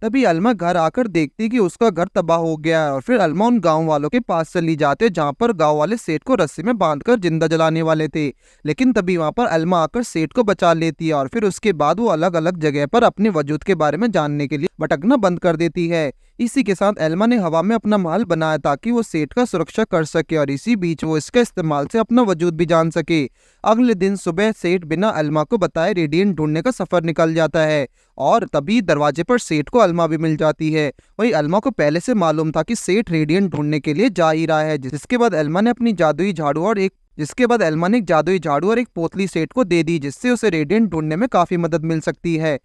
तभी अलमा घर आकर देखती कि उसका घर तबाह हो गया है और फिर अलमा उन गांव वालों के पास चली जाते जहां पर गांव वाले सेठ को रस्सी में बांधकर जिंदा जलाने वाले थे। लेकिन तभी वहां पर अलमा आकर सेठ को बचा लेती है और फिर उसके बाद वो अलग अलग जगह पर अपने वजूद के बारे में जानने के लिए भटकना बंद कर देती है। इसी के साथ एल्मा ने हवा में अपना महल बनाया ताकि वो सेठ का सुरक्षा कर सके और इसी बीच वो इसके इस्तेमाल से अपना वजूद भी जान सके। अगले दिन सुबह सेठ बिना अलमा को बताए रेडियंट ढूंढने का सफर निकल जाता है और तभी दरवाजे पर सेठ को अलमा भी मिल जाती है। वही अलमा को पहले से मालूम था कि सेठ रेडियंट ढूंढने के लिए जा ही रहा है, जिसके बाद एल्मा ने अपनी जादुई झाड़ू और एक पोतली सेठ को दे दी जिससे उसे रेडियंट ढूंढने में काफी मदद मिल सकती है।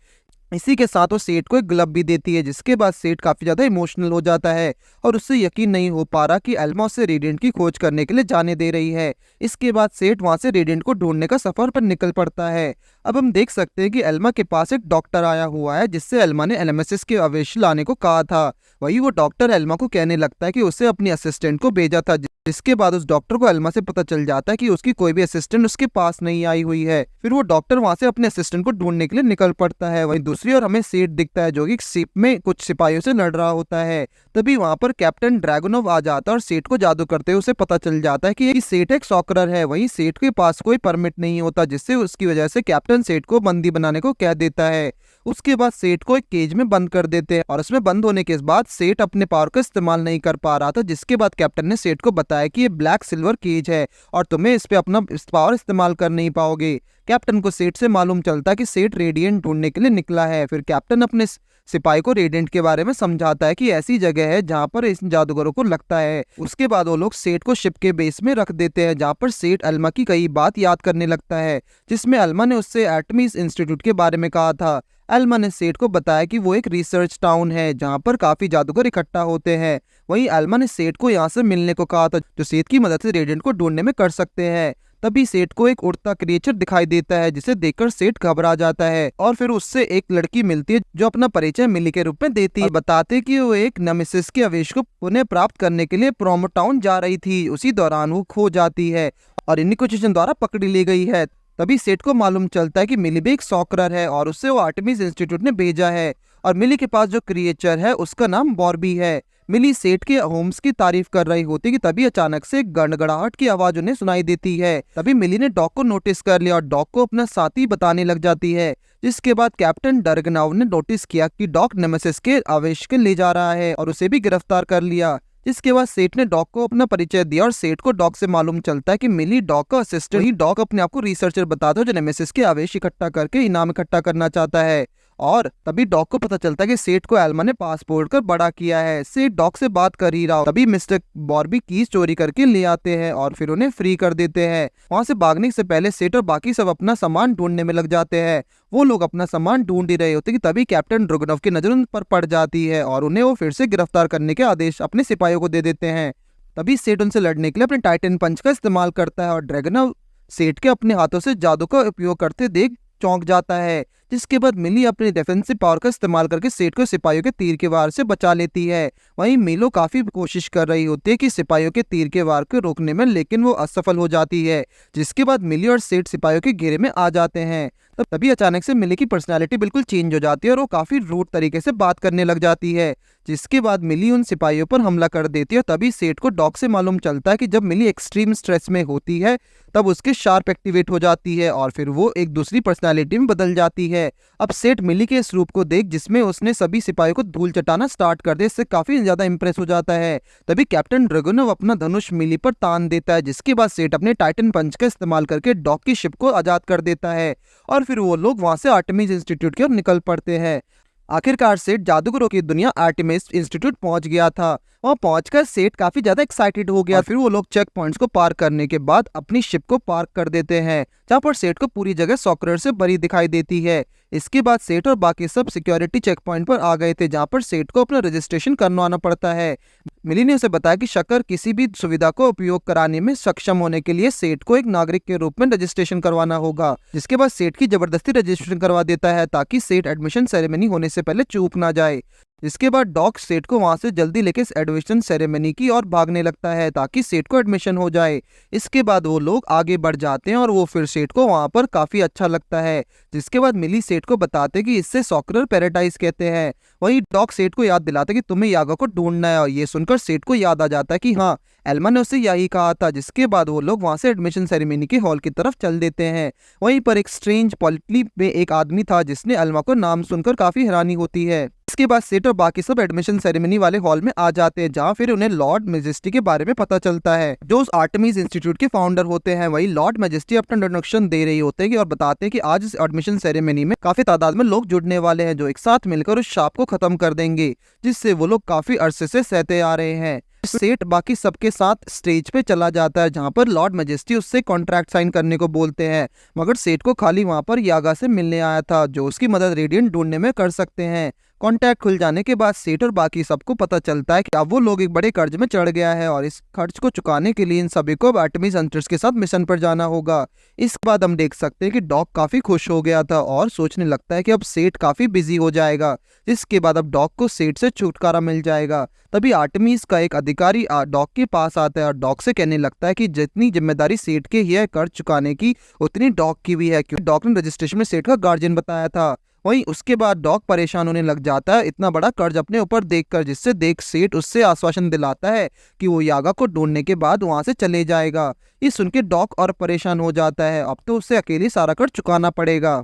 इसी के साथ वो सेठ को एक ग्लव भी देती है, जिसके बाद सेठ काफी ज्यादा इमोशनल हो जाता है और उससे यकीन नहीं हो पा रहा कि एल्मा उसे रेडियंट की खोज करने के लिए जाने दे रही है। इसके बाद सेठ वहां से रेडियंट को ढूंढने का सफर पर निकल पड़ता है। अब हम देख सकते हैं कि एल्मा के पास एक डॉक्टर आया हुआ है जिससे एल्मा ने एलएमएसएस के अवशेष लाने को कहा था। वही वो डॉक्टर एल्मा को कहने लगता है कि उसे अपनी असिस्टेंट को भेजा था, जिसके बाद उस डॉक्टर को एल्मा से पता चल जाता है कि उसकी कोई भी असिस्टेंट उसके पास नहीं आई हुई है। फिर वो डॉक्टर वहां से अपने असिस्टेंट को ढूंढने के लिए निकल पड़ता है। वहीं दूसरी ओर हमें सेठ दिखता है जो कि शिप में कुछ सिपाहियों से लड़ रहा होता है। तभी वहां पर कैप्टन ड्रैगनोव आ जाता है और सेठ को जादू करते हुए उसे पता चल जाता है कि ये सेठ एक सॉकरर है। वहीं सेठ के पास कोई परमिट नहीं होता, जिससे उसकी वजह से कैप्टन सेठ को बंदी बनाने को कह देता है। उसके बाद सेठ को एक केज में बंद कर देते हैं और उसमें बंद होने के बाद सेठ अपने पावर का इस्तेमाल नहीं कर पा रहा था, जिसके बाद कैप्टन ने सेठ को बताया कि ये ब्लैक सिल्वर केज है और तुम्हें इस पे अपना पावर इस्तेमाल कर नहीं पाओगे। कैप्टन को सेठ से मालूम चलता है कि सेठ रेडियंट ढूंढने के लिए निकला है। फिर कैप्टन अपने सिपाही को रेडियंट के बारे में समझाता है कि ऐसी जगह है जहां पर इस जादूगरों को लगता है। उसके बाद वो लोग सेठ को शिप के बेस में रख देते हैं, जहां पर सेठ अलमा की कई बात याद करने लगता है, जिसमें अलमा ने उससे एटमीज इंस्टीट्यूट के बारे में कहा था। एल्मा ने सेठ को बताया कि वो एक रिसर्च टाउन है जहां पर काफी जादूगर इकट्ठा होते हैं। वहीं एल्मा ने सेठ को यहाँ से मिलने को कहा था, जो सेठ की मदद से रेडियंट को ढूंढने में कर सकते हैं। तभी सेठ को एक उड़ता क्रिएचर दिखाई देता है, जिसे देखकर सेठ घबरा जाता है और फिर उससे एक लड़की मिलती है जो अपना परिचय मिली के रूप में देती है और बताते कि वो एक नेमेसिस के आवेश को पुनः प्राप्त करने के लिए प्रोमो टाउन जा रही थी। उसी दौरान वो खो जाती है और इन्क्विजिशन द्वारा पकड़ी ली गई है। तभी सेठ को मालूम चलता है कि मिली भी एक सॉकरर है और उससे वो आर्टेमिस इंस्टीट्यूट ने भेजा है और मिली के पास जो क्रिएचर है उसका नाम बॉर्बी है। मिली सेठ के होम्स की तारीफ कर रही होती कि तभी अचानक से एक गड़गड़ाहट की आवाज उन्हें सुनाई देती है। तभी मिली ने डॉग को नोटिस कर लिया और डॉग को अपना साथी बताने लग जाती है, जिसके बाद कैप्टन डरगनाव ने नोटिस किया कि डॉग नेमेसिस के आवेश के ले जा रहा है और उसे भी गिरफ्तार कर लिया। जिसके बाद सेठ ने डॉग को अपना परिचय दिया और सेठ को डॉग से मालूम चलता है कि मिली डॉग का असिस्टेंट ही डॉग अपने आप को रिसर्चर बताता है जो नेमेसिस के आवेश इकट्ठा करके इनाम इकट्ठा करना चाहता है। और तभी डॉग को पता चलता है कि सेठ को एल्मा ने पासपोर्ट कर बड़ा किया है। सेठ डॉग से बात कर ही रहा, तभी मिस्टर बॉर्बी कीज चोरी करके ले आते हैं और फिर उन्हें फ्री कर देते हैं। वहां से भागने से पहले सेठ और बाकी सब अपना सामान ढूंढने में लग जाते हैं। वो लोग अपना सामान ढूंढ ही रहे होते कि तभी कैप्टन ड्रैगनोव की नजर उन पर पड़ जाती है और उन्हें वो फिर से गिरफ्तार करने के आदेश अपने सिपाहियों को दे देते हैं। तभी सेठ उनसे लड़ने के लिए अपने टाइटन पंच का इस्तेमाल करता है और ड्रैगनोव सेठ के अपने हाथों से जादू का उपयोग करते देख चौंक जाता है। जिसके बाद मिली अपनी डिफेंसिव पावर का इस्तेमाल करके सेठ को सिपाहियों के तीर के वार से बचा लेती है। वहीं मिलो काफी कोशिश कर रही होती है कि सिपाहियों के तीर के वार को रोकने में, लेकिन वो असफल हो जाती है। जिसके बाद मिली और सेठ सिपाहियों के घेरे में आ जाते हैं। तभी अचानक से मिली की पर्सनालिटी बिल्कुल चेंज हो जाती है और वो काफी रूड तरीके से बात करने लग जाती है। जिसके बाद मिली उन सिपाहियों पर हमला कर देती है। तभी सेठ को डॉग से मालूम चलता है कि जब मिली एक्सट्रीम स्ट्रेस में होती है तब उसके शार्प एक्टिवेट हो जाती है और फिर वो एक दूसरी पर्सनालिटी में बदल जाती है। अब सेठ मिली के इस रूप को देख जिसमें उसने सभी सिपाहियों को धूल चटाना स्टार्ट कर दे, इससे काफी ज्यादा इंप्रेस हो जाता है। तभी कैप्टन ड्रैगनोव अपना धनुष मिली पर तान देता है, जिसके बाद सेठ अपने टाइटन पंच का इस्तेमाल करके डॉग की शिप को आजाद कर देता है और फिर वो लोग वहां से आर्टेमिस इंस्टीट्यूट की ओर निकल पड़ते हैं। आखिरकार सेठ जादूगरों की दुनिया आर्टेमिस इंस्टीट्यूट पहुंच गया था। वहां पहुंचकर सेठ काफी ज्यादा एक्साइटेड हो गया। फिर वो लोग चेक पॉइंट्स को पार करने के बाद अपनी शिप को पार्क कर देते हैं, जहां पर सेठ को पूरी जगह सॉकरर से भरी दिखाई देती है। इसके बाद सेठ और बाकी सब सिक्योरिटी चेक पॉइंट पर आ गए थे, जहां पर सेठ को अपना रजिस्ट्रेशन करवाना पड़ता है। मिली ने उसे बताया कि शक्कर किसी भी सुविधा को उपयोग कराने में सक्षम होने के लिए सेठ को एक नागरिक के रूप में रजिस्ट्रेशन करवाना होगा। जिसके बाद सेठ की जबरदस्ती रजिस्ट्रेशन करवा देता है ताकि सेठ एडमिशन सेरेमनी होने से पहले चूक ना जाए। जिसके बाद डॉग सेठ को वहां से जल्दी लेके इस एडमिशन सेरेमनी की और भागने लगता है ताकि सेठ को एडमिशन हो जाए। इसके बाद वो लोग आगे बढ़ जाते हैं और वो फिर सेठ को वहां पर काफी अच्छा लगता है। जिसके बाद मिली सेठ को बताते कि इससे सॉकरर पैराडाइज कहते हैं। वही डॉग सेठ को याद दिलाता कि तुम्हें यागा को ढूंढना है, और ये सुनकर सेठ को याद आ जाता है कि हाँ, एल्मा ने उसे यही कहा था। जिसके बाद वो लोग वहां से एडमिशन सेरेमनी के हॉल की तरफ चल देते हैं। वहीं पर एक स्ट्रेंज पॉलिटी में एक आदमी था जिसने एल्मा को नाम सुनकर काफी हैरानी होती है। इसके बाद सेठ और बाकी सब एडमिशन सेरेमनी वाले हॉल में आ जाते हैं, जहाँ फिर उन्हें लॉर्ड मेजेस्टी के बारे में पता चलता है, जो उस आर्टेमिस इंस्टीट्यूट के फाउंडर होते हैं। वही लॉर्ड मेजेस्टी अपना इंट्रोडक्शन दे रही होते हैं और बताते हैं कि आज इस एडमिशन सेरेमनी में काफी तादाद में लोग जुड़ने वाले हैं, जो एक साथ मिलकर उस शाप को खत्म कर देंगे, जिससे वो लोग काफी अरसे से सहते आ रहे हैं। सेठ बाकी सबके साथ स्टेज पे चला जाता है, जहाँ पर लॉर्ड मेजेस्टी उससे कॉन्ट्रैक्ट साइन करने को बोलते हैं, मगर सेठ को खाली वहाँ पर यागा से मिलने आया था, जो उसकी मदद रेडियंट ढूंढने में कर सकते हैं। कॉन्टैक्ट खुल जाने के बाद सेठ और बाकी सबको पता चलता है कि अब वो लोग एक बड़े कर्ज में चढ़ गया है, और इस खर्च को चुकाने के लिए इन सभी को आर्टेमिस हंटर्स के साथ मिशन पर जाना होगा। इसके बाद हम देख सकते हैं कि डॉग काफी खुश हो गया था और सोचने लगता है कि अब सेठ काफी बिजी हो जाएगा। जिसके बाद अब डॉग को सेठ से छुटकारा मिल जाएगा। तभी आर्टेमिस का एक अधिकारी डॉग के पास आता है और डॉग से कहने लगता है कि जितनी जिम्मेदारी सेठ के ही है कर्ज चुकाने की, उतनी डॉग की भी है, क्योंकि डॉग ने रजिस्ट्रेशन में सेठ का गार्जियन बताया था। वहीं उसके बाद डॉग परेशान होने लग जाता है इतना बड़ा कर्ज अपने ऊपर देखकर, जिससे देख सेठ उससे आश्वासन दिलाता है कि वो यागा को ढूंढने के बाद वहां से चले जाएगा। ये सुन के डॉग और परेशान हो जाता है, अब तो उसे अकेले सारा कर्ज चुकाना पड़ेगा।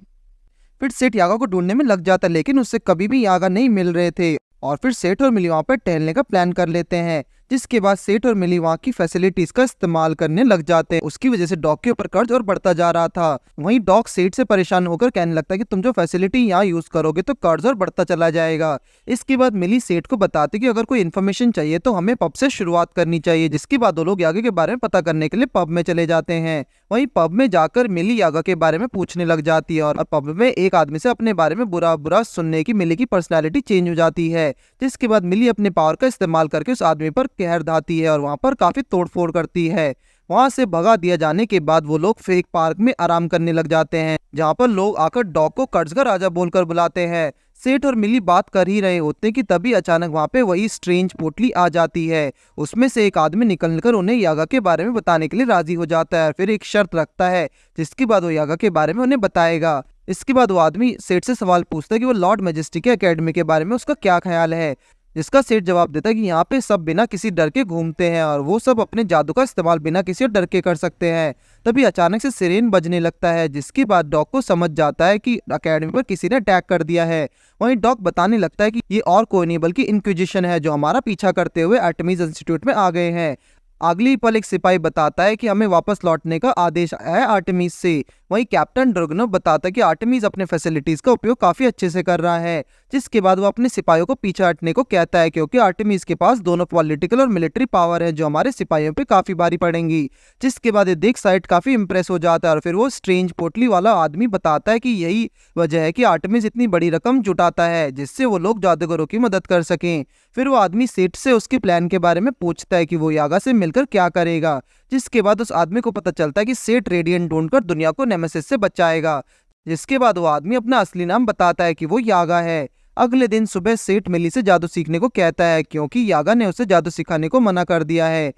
फिर सेठ यागा को ढूंढने में लग जाता है, लेकिन उससे कभी भी यागा नहीं मिल रहे थे, और फिर सेठ और मिली वहां पर टहलने का प्लान कर लेते हैं। जिसके बाद सेठ और मिली वहां की फैसिलिटीज का इस्तेमाल करने लग जाते हैं। उसकी वजह से डॉग के ऊपर कर्ज और बढ़ता जा रहा था। वहीं डॉग सेठ से परेशान होकर कहने लगता है कि तुम जो फैसिलिटी यहाँ यूज करोगे तो कर्ज और बढ़ता चला जाएगा। इसके बाद मिली सेठ को बताती कि अगर कोई इन्फॉर्मेशन चाहिए तो हमें पब से शुरुआत करनी चाहिए। जिसके बाद वो लोग यागा के बारे में पता करने के लिए पब में चले जाते हैं। वहीं पब में जाकर मिली यागा के बारे में पूछने लग जाती है, और पब में एक आदमी से अपने बारे में बुरा बुरा सुनने की मिली की पर्सनैलिटी चेंज हो जाती है। जिसके बाद मिली अपने पावर का इस्तेमाल करके उस आदमी पर कहर ढाती है और वहां पर काफी तोड़फोड़ करती है। वहां से भगा दिया जाने के बाद वो लोग फेक पार्क में आराम करने लग जाते हैं, जहां पर लोग आकर डॉग को कर्ज का राजा बोलकर बुलाते हैं। सेठ और मिली बात कर ही रहे होते कि तभी अचानक वहां पे वही स्ट्रेंज पोटली आ जाती है। उसमें से एक आदमी निकलकर उन्हें यागा के बारे में बताने के लिए राजी हो जाता है, फिर एक शर्त रखता है जिसके बाद वो यागा के बारे में उन्हें बताएगा। इसके बाद वो आदमी सेठ से सवाल पूछता है कि वो लॉर्ड मैजेस्टी के एकेडमी के बारे में उसका क्या ख्याल है। जिसका सेठ जवाब देता है कि यहाँ पे सब बिना किसी डर के घूमते हैं और वो सब अपने जादू का इस्तेमाल बिना किसी डर के कर सकते हैं। तभी अचानक से सिरेन बजने लगता है, जिसके बाद डॉग को समझ जाता है कि एकेडमी पर किसी ने अटैक कर दिया है। वहीं डॉग बताने लगता है कि ये और कोई नहीं बल्कि इंक्विजिशन है, जो हमारा पीछा करते हुए आर्टेमिस इंस्टीट्यूट में आ गए हैं। अगली पल एक सिपाही बताता है कि हमें वापस लौटने का आदेश आया है आर्टेमिस से। वहीं कैप्टन ड्रगनोव बताता है कि आर्टेमिस अपने फैसिलिटीज का उपयोग काफी अच्छे से कर रहा है। जिसके बाद वो अपने सिपाहियों को पीछे हटने को कहता है, क्योंकि आर्टेमिस के पास दोनों पॉलिटिकल और मिलिट्री पावर है, जो हमारे सिपाहियों पे काफी भारी पड़ेंगी। जिसके बाद ये देख साइड काफी इंप्रेस हो जाता है, और फिर वो स्ट्रेंज पोटली वाला आदमी बताता है कि यही वजह है कि आर्टेमिस इतनी बड़ी रकम जुटाता है, जिससे वो लोग जादूगरों की मदद कर सकें। फिर वो आदमी सेठ से उसके प्लान के बारे में पूछता है कि वो यागा से मिलकर क्या करेगा। जिसके बाद उस आदमी को पता चलता है कि सेठ रेडियंट ढूंढकर दुनिया को नेमेसिस से बचाएगा। जिसके बाद वो आदमी अपना असली नाम बताता है कि वो यागा है। अगले दिन सुबह सेठ मिली से जादू सीखने को कहता है, क्योंकि यागा ने उसे जादू सिखाने को मना कर दिया है,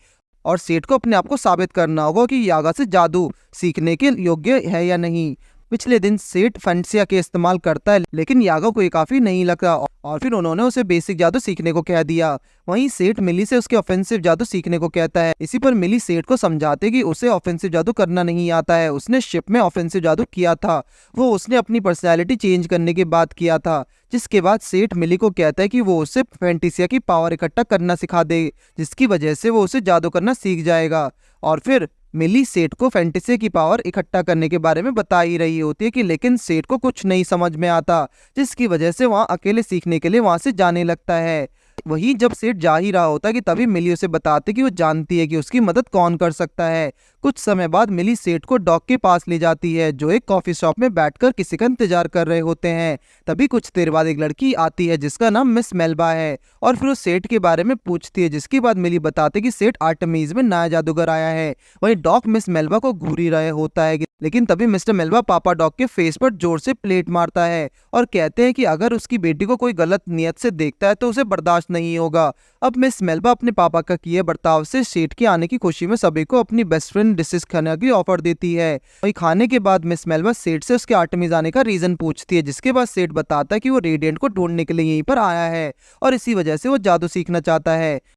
और सेठ को अपने आप को साबित करना होगा कि यागा से जादू सीखने के योग्य है या नहीं। पिछले दिन सेठ फैंटेसिया के इस्तेमाल करता है, लेकिन यागा को ये काफी नहीं लगता, और फिर उन्होंने उसे बेसिक जादू सीखने को कह दिया। वहीं सेठ मिली से उसके ऑफेंसिव जादू सीखने को कहता है। इसी पर मिली सेठ को समझाते कि उसे ऑफेंसिव जादू करना नहीं आता है, उसने शिप में ऑफेंसिव जादू किया था, वो उसने अपनी पर्सनैलिटी चेंज करने के बाद किया था। जिसके बाद सेठ मिली को कहता है कि वो उसे फैंटेसिया की पावर इकट्ठा करना सिखा दे, जिसकी वजह से वो उसे जादू करना सीख जाएगा। और फिर मिली सेठ को फैंटेसी की पावर इकट्ठा करने के बारे में बता ही रही होती है कि लेकिन सेठ को कुछ नहीं समझ में आता, जिसकी वजह से वहां अकेले सीखने के लिए वहां से जाने लगता है। वहीं जब सेठ जा ही रहा होता है कि तभी मिली उसे बताती कि वो जानती है कि उसकी मदद कौन कर सकता है। कुछ समय बाद मिली सेठ को डॉग के पास ले जाती है, जो एक कॉफी शॉप में बैठकर किसी का इंतजार कर रहे होते हैं। तभी कुछ देर बाद एक लड़की आती है जिसका नाम मिस मेल्बा है, और फिर वो सेठ के बारे में पूछती है, जिसके बाद मिली बताते कि सेठ आर्टेमिस में नया जादूगर आया है। वहीं डॉग मिस मेल्बा को घूरी रहे होता है, लेकिन तभी मिस्टर मेल्बा पापा डॉग के फेस पर जोर से प्लेट मारता है और कहते हैं कि अगर उसकी बेटी को कोई गलत नियत से देखता है तो उसे बर्दाश्त नहीं होगा। अब मिस मेल्बा अपने पापा का किए बर्ताव से सेठ के आने की खुशी में सभी को अपनी बेस्ट फ्रेंड डिशेस खाने की ऑफर देती है। वही खाने के बाद मिस मेल्बा सेठ से उसके आर्टेमिस आने का रीजन पूछती है, जिसके बाद सेठ बताता है कि वो रेडिएंट को ढूंढने के लिए यहीं पर आया है और इसी वजह से वो जादू सीखना चाहता है।